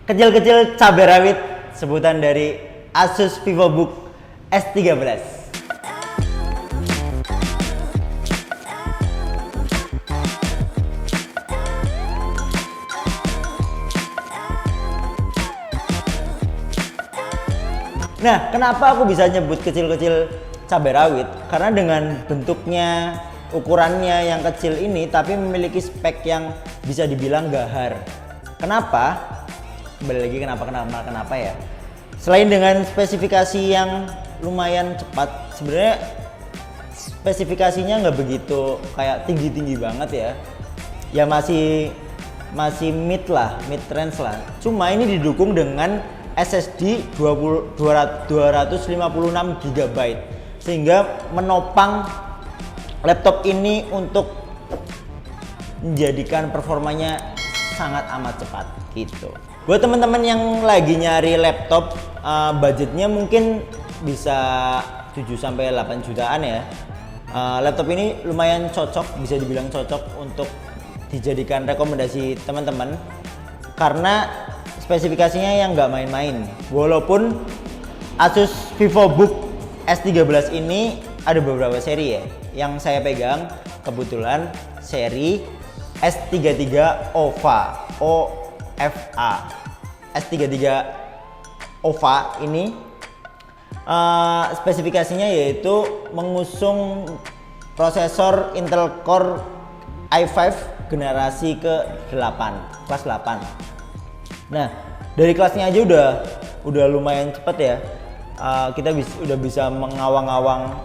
Kecil-kecil cabai rawit, sebutan dari Asus VivoBook S13. Nah, kenapa aku bisa nyebut kecil-kecil cabai rawit? Karena dengan bentuknya, ukurannya yang kecil ini, tapi memiliki spek yang bisa dibilang gahar. Kenapa? Kembali lagi kenapa ya? Selain dengan spesifikasi yang lumayan cepat, sebenarnya spesifikasinya nggak begitu kayak tinggi-tinggi banget ya. Ya masih mid range lah. Cuma ini didukung dengan SSD 256 GB sehingga menopang laptop ini untuk menjadikan performanya sangat amat cepat gitu. Buat teman-teman yang lagi nyari laptop, budgetnya mungkin bisa 7-8 jutaan ya. Laptop ini lumayan cocok, bisa dibilang cocok untuk dijadikan rekomendasi teman-teman karena spesifikasinya yang nggak main-main. Walaupun Asus VivoBook S13 ini ada beberapa seri ya. Yang saya pegang kebetulan seri S33 OVA. S33 OVA ini spesifikasinya yaitu mengusung prosesor Intel Core i5 generasi ke-8, kelas 8. Nah, dari kelasnya aja udah lumayan cepat ya. Kita udah bisa mengawang-awang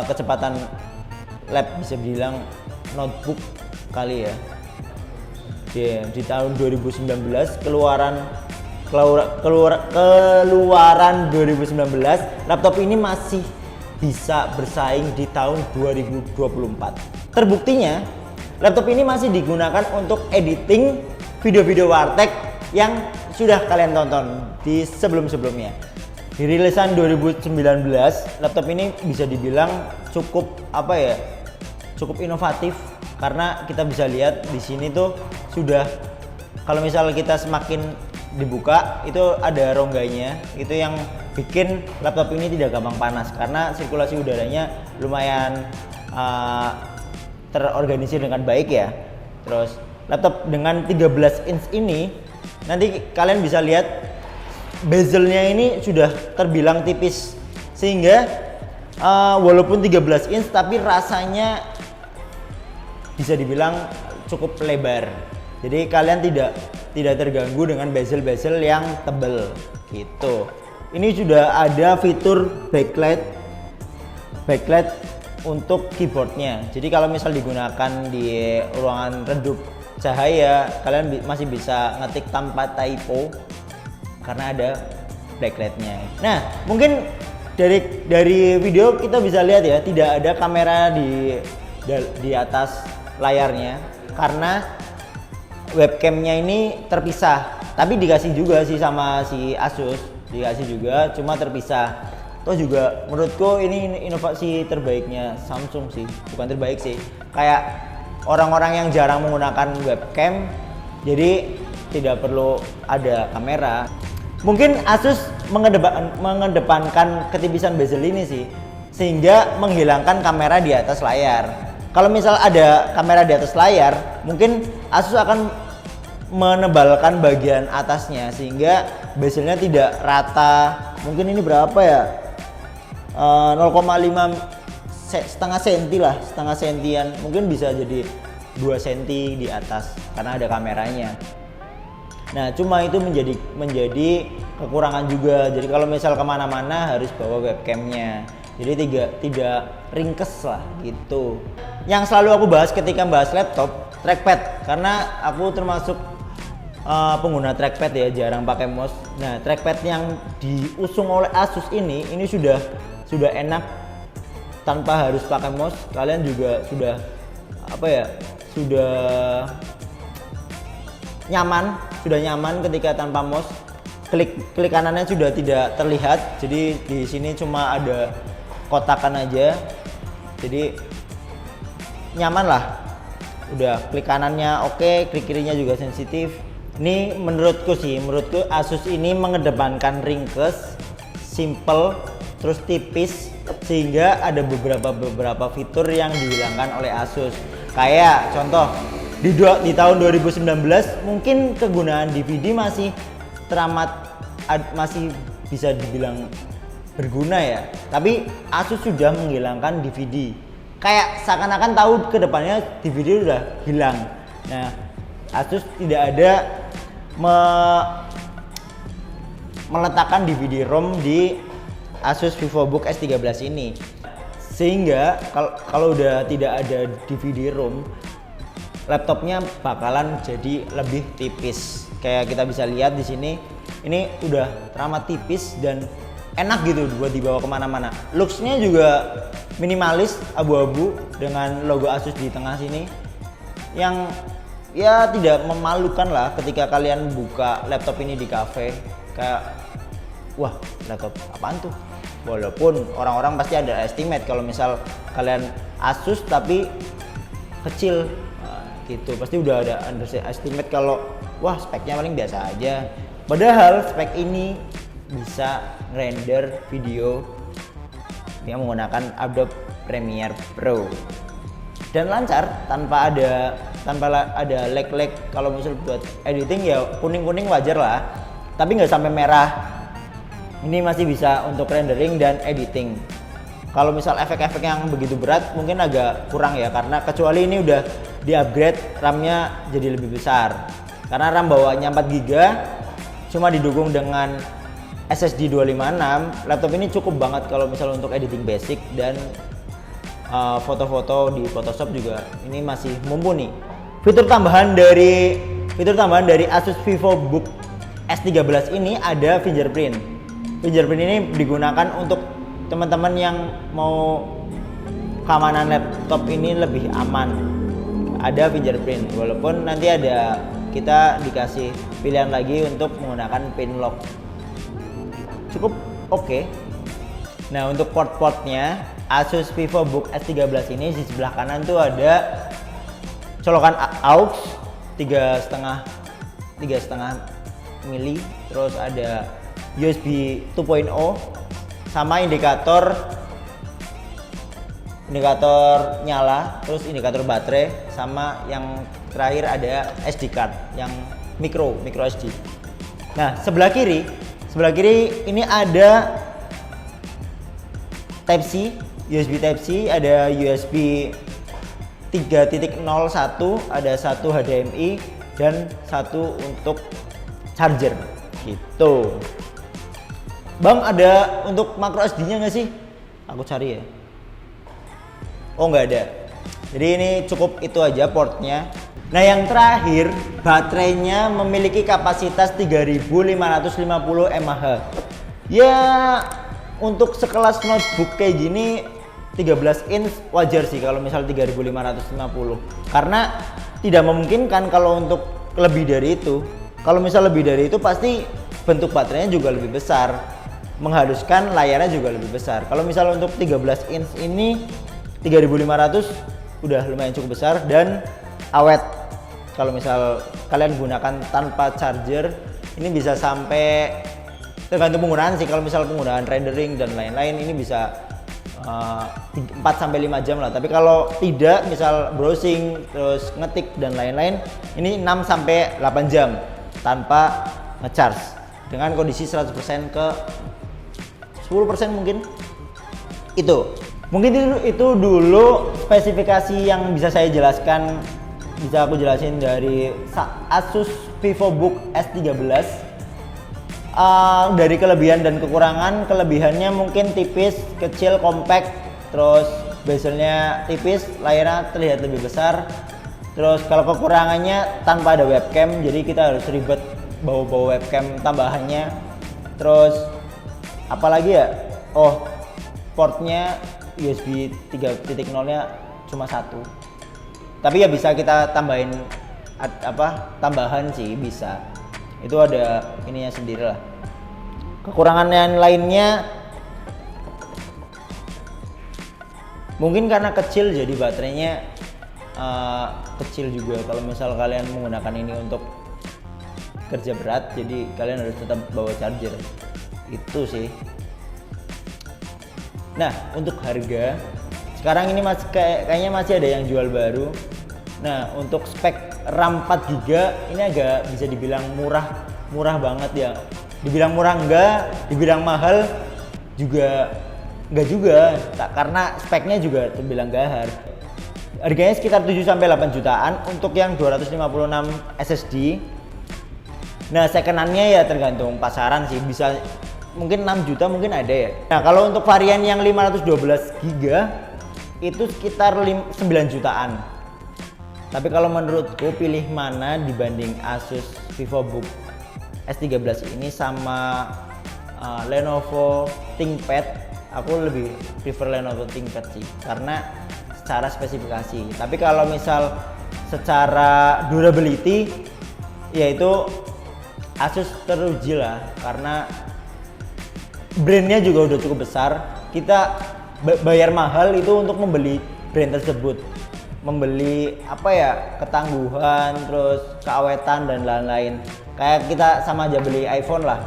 kecepatan lab, bisa bilang notebook kali ya. Di tahun 2019 keluaran 2019 laptop ini masih bisa bersaing di tahun 2024. Terbuktinya laptop ini masih digunakan untuk editing video-video warteg yang sudah kalian tonton di sebelum-sebelumnya. Di rilisan 2019, laptop ini bisa dibilang cukup inovatif karena kita bisa lihat di sini tuh sudah, kalau misal kita semakin dibuka itu ada rongganya, itu yang bikin laptop ini tidak gampang panas karena sirkulasi udaranya lumayan terorganisir dengan baik ya. Terus laptop dengan 13 inch ini nanti kalian bisa lihat bezelnya ini sudah terbilang tipis sehingga walaupun 13 inch tapi rasanya bisa dibilang cukup lebar. Jadi kalian tidak terganggu dengan bezel-bezel yang tebal gitu. Ini sudah ada fitur backlight untuk keyboardnya. Jadi kalau misal digunakan di ruangan redup cahaya, kalian masih bisa ngetik tanpa typo karena ada backlightnya. Nah, mungkin dari video kita bisa lihat ya, tidak ada kamera di atas layarnya karena webcamnya ini terpisah. Tapi dikasih juga sih sama si Asus, dikasih juga, cuma terpisah. Toh juga menurutku ini inovasi terbaiknya Samsung sih, bukan terbaik sih. Kayak orang-orang yang jarang menggunakan webcam, jadi tidak perlu ada kamera. Mungkin Asus mengedepankan ketipisan bezel ini sih, sehingga menghilangkan kamera di atas layar. Kalau misal ada kamera di atas layar, mungkin Asus akan menebalkan bagian atasnya sehingga bezelnya tidak rata. Mungkin ini berapa ya? 0,5 setengah senti lah, setengah sentian, mungkin bisa jadi 2 senti di atas karena ada kameranya. Nah, cuma itu menjadi kekurangan juga. Jadi kalau misal kemana-mana harus bawa webcamnya, jadi tidak ringkes lah gitu. Yang selalu aku bahas ketika bahas laptop, trackpad, karena aku termasuk pengguna trackpad ya, jarang pakai mouse. Nah, trackpad yang diusung oleh Asus ini sudah enak tanpa harus pakai mouse. Kalian juga sudah nyaman ketika tanpa mouse. Klik kanannya sudah tidak terlihat, jadi di sini cuma ada kotakan aja, jadi nyaman lah. Udah klik kanannya oke, klik kirinya juga sensitif, Ini menurutku Asus ini mengedepankan ringkes, simple, terus tipis, sehingga ada beberapa fitur yang dihilangkan oleh Asus. Kayak contoh di tahun 2019 mungkin kegunaan DVD masih masih bisa dibilang berguna ya, tapi Asus sudah menghilangkan DVD. Kayak seakan-akan tahu kedepannya DVD udah hilang. Nah, Asus tidak ada meletakkan DVD-ROM di Asus VivoBook S13 ini, sehingga kalau udah tidak ada DVD-ROM, laptopnya bakalan jadi lebih tipis. Kayak kita bisa lihat di sini, ini udah teramat tipis dan enak gitu buat dibawa kemana-mana. Looks-nya juga minimalis, abu-abu dengan logo Asus di tengah sini, yang ya tidak memalukan lah ketika kalian buka laptop ini di cafe. Kayak wah, laptop apaan tuh? Walaupun orang-orang pasti ada estimate kalau misal kalian Asus tapi kecil gitu, pasti udah ada estimate kalau wah speknya paling biasa aja. Padahal spek ini bisa render video yang menggunakan Adobe Premiere Pro dan lancar tanpa ada lag. Kalau misal buat editing ya kuning wajar lah, tapi nggak sampai merah. Ini masih bisa untuk rendering dan editing. Kalau misal efek-efek yang begitu berat mungkin agak kurang ya, karena kecuali ini udah di upgrade RAM-nya jadi lebih besar. Karena RAM bawaannya 4 GB cuma didukung dengan SSD 256. Laptop ini cukup banget kalau misal untuk editing basic dan foto-foto di Photoshop juga ini masih mumpuni. Fitur tambahan dari Asus VivoBook S13 ini ada fingerprint. Fingerprint ini digunakan untuk teman-teman yang mau keamanan laptop ini lebih aman. Ada fingerprint, walaupun nanti kita dikasih pilihan lagi untuk menggunakan pin lock. Cukup oke. Nah, untuk port-portnya Asus VivoBook S13 ini di sebelah kanan tuh ada colokan aux 3,5 mili, terus ada USB 2.0 sama indikator nyala, terus indikator baterai, sama yang terakhir ada SD card yang micro SD. Nah, sebelah kiri ini ada Type-C, USB Type-C, ada USB 3.01, ada satu HDMI dan satu untuk charger gitu. Bang, ada untuk macro SD-nya nggak sih? Aku cari ya. Oh, nggak ada. Jadi ini cukup itu aja portnya. Nah, yang terakhir, baterainya memiliki kapasitas 3550 mAh. Ya, untuk sekelas notebook kayak gini 13 inch wajar sih kalau misal 3550. Karena tidak memungkinkan kalau untuk lebih dari itu. Kalau misal lebih dari itu pasti bentuk baterainya juga lebih besar. Mengharuskan layarnya juga lebih besar. Kalau misal untuk 13 inch ini 3500 udah lumayan cukup besar dan awet. Kalau misal kalian gunakan tanpa charger, ini bisa sampai, tergantung penggunaan sih. Kalau misal penggunaan rendering dan lain-lain ini bisa 4 sampai 5 jam lah. Tapi kalau tidak, misal browsing terus ngetik dan lain-lain, ini 6 sampai 8 jam tanpa ngecharge dengan kondisi 100% ke 10% mungkin. Mungkin itu dulu spesifikasi yang bisa saya jelaskan, bisa aku jelasin dari Asus VivoBook S13. Dari kelebihan dan kekurangan, kelebihannya mungkin tipis, kecil, compact, terus bezelnya tipis, layarnya terlihat lebih besar. Terus kalau kekurangannya tanpa ada webcam, jadi kita harus ribet bawa webcam tambahannya. Terus apalagi ya? Oh, portnya USB 3.0-nya cuma satu. Tapi ya bisa kita tambahin tambahan sih bisa. Itu ada ininya sendiri lah. Kekurangan yang lainnya mungkin karena kecil, jadi baterainya kecil juga. Kalau misal kalian menggunakan ini untuk kerja berat, jadi kalian harus tetap bawa charger. Itu sih. Nah, untuk harga sekarang ini masih kayaknya masih ada yang jual baru. Nah, untuk spek RAM 4 GB ini agak bisa dibilang murah banget ya. Dibilang murah enggak, dibilang mahal juga enggak juga, karena speknya juga terbilang gahar. Harganya sekitar 7 sampai 8 jutaan untuk yang 256 SSD. Nah, second-nya ya tergantung pasaran sih, bisa mungkin 6 juta mungkin ada ya. Nah, kalau untuk varian yang 512 GB itu sekitar 9 jutaan. Tapi kalau menurutku pilih mana dibanding Asus VivoBook S13 ini sama Lenovo ThinkPad, aku lebih prefer Lenovo ThinkPad sih karena secara spesifikasi. Tapi kalau misal secara durability yaitu Asus teruji lah, karena brandnya juga udah cukup besar. Kita bayar mahal itu untuk membeli brand tersebut, membeli apa ya, ketangguhan, terus keawetan dan lain-lain. Kayak kita sama aja beli iPhone lah,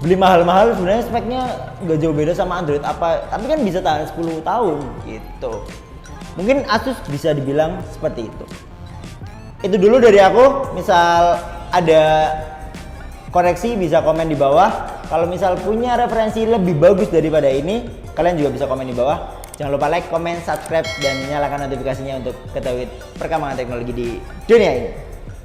beli mahal-mahal sebenarnya speknya nggak jauh beda sama Android apa, tapi kan bisa tahan 10 tahun gitu. Mungkin Asus bisa dibilang seperti itu. Itu dulu dari aku. Misal ada koreksi bisa komen di bawah. Kalau misal punya referensi lebih bagus daripada ini, kalian juga bisa komen di bawah. Jangan lupa like, comment, subscribe, dan nyalakan notifikasinya untuk ketahui perkembangan teknologi di dunia ini.